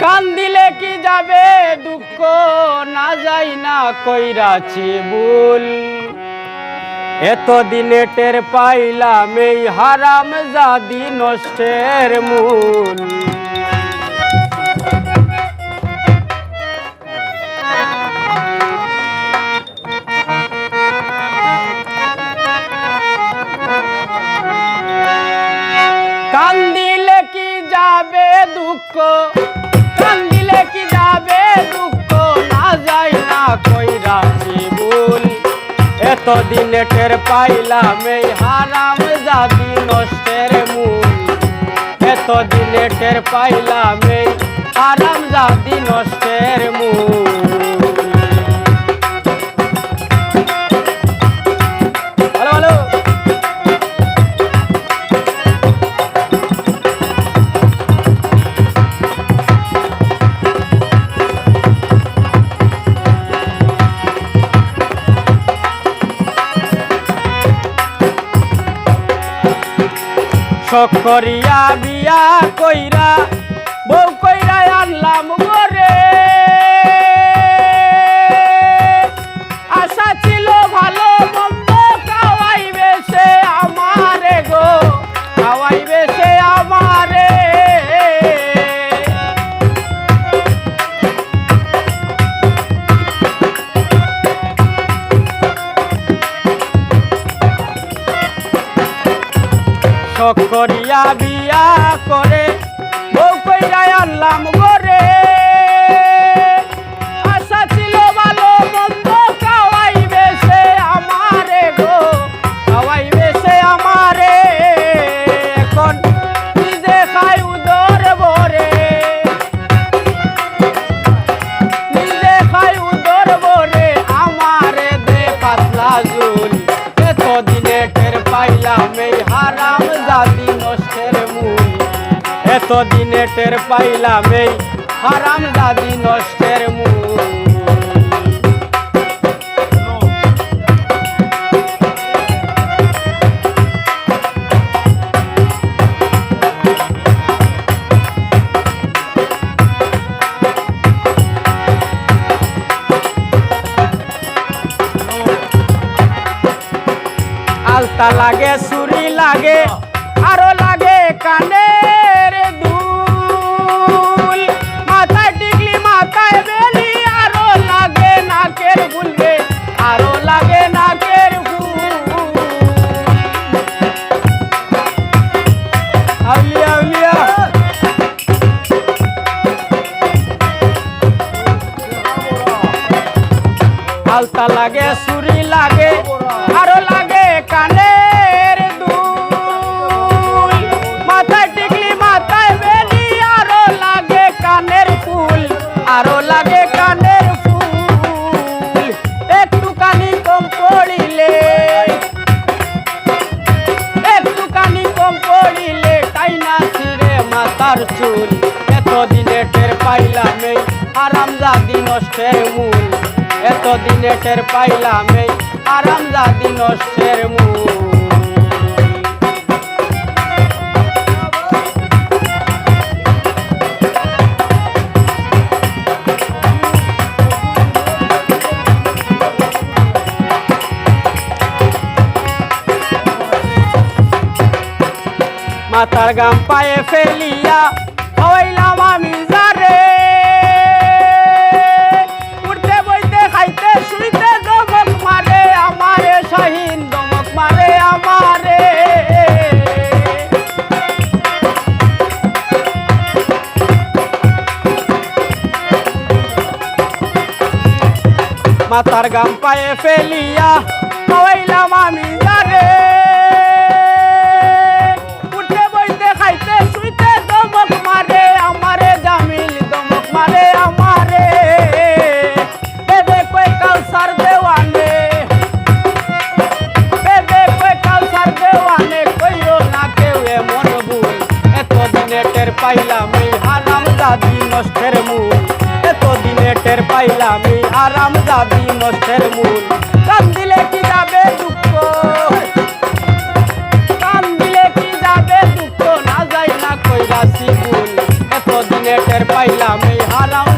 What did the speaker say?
কান দিলে কি যাবে দুঃখ না যাই না কইরাছি ভুল এতদিনে টের পাইলাম এই হারাম জাদি নষ্টের মূল কান দিলে কি যাবে দুঃখ কান দিলে কি যাবে দুঃখ না যাই না কইরাছি ভুল এতদিনে টের পাইলাম এই হারাম জাদি নষ্টের মূল এতদিনে টের পাইলাম এই হারাম জাদি নষ্টের মূল শখ করিয়া বিয়া কইরা বউ কইরা আনলাম গরে আশা ছিল ভালো মন্দ খাওয়াইবে সে আমারে গো খাওয়াইবে সে আমারে শখ করিয়া বিয়া করে বউ কইরা আনলাম গরে আশা ছিল ভালো মন্দ খাওয়াইবে সে আমারে গো খাওয়াইবে সে আমারে এখন নিজে খাই উদর ভরে নিজে খাই উদর ভরে আমারে দে পাতলা ঝুল এতদিনে টের পাইলাম এই হারাম জাদি নষ্টের মূল এতদিনে টের পাইলাম এই হারাম জাদি নষ্টের মূল আলতা লাগে চুরি লাগে আরো লাগে কানের দুল মাথায় টিকলি মাথায় বেলি আরো লাগে নাকের ফুলবে আরো লাগে নাকের ফুল আউলিয়া আউলিয়া আলতা লাগে চুরি লাগে আরো লাগে কানের দুল মাথায় টিকলি মাথায় বেলি আরো লাগে কানের ফুল আরো লাগে কানের ফুল একটুখানি কম পড়িলে একটুখানি কম পড়িলে তাই না ছিঁড়ে মাথার চুল এতদিনে টের পাইলাম এই হারাম জাদি নষ্টের মূল এতদিনে টের পাইলাম এই হারাম জাদি নষ্টের মূল মাথার গাম পায়ে ফেলিয়া হইলাম আমি যারে উঠতে বইতে খাইতে শুইতে দমক মারে আমারে শাহিন দমক মারে আমারে মাথার গাম পায়ে ফেলিয়া হইলাম আমি যারে উঠতে বইতে খাইতে শুইতে দমক মারে আমারে জামিল দমক মারে আমারে বেবে কই কাউসার দেওয়ানে বেবে কই কাউসার দেওয়ানে কইরো না কেউ এমন ভুল এতদিনে টের পাইলাম এই হারাম জাদি নষ্টের মূল এতদিনে টের পাইলাম এই হারাম জাদি নষ্টের মূল কান দিলে কি যাবে দুঃখ কান দিলে কি যাবে দুঃখ না যাই না কইরাছি ভুল দিনে টের পাইলাম এই হারাম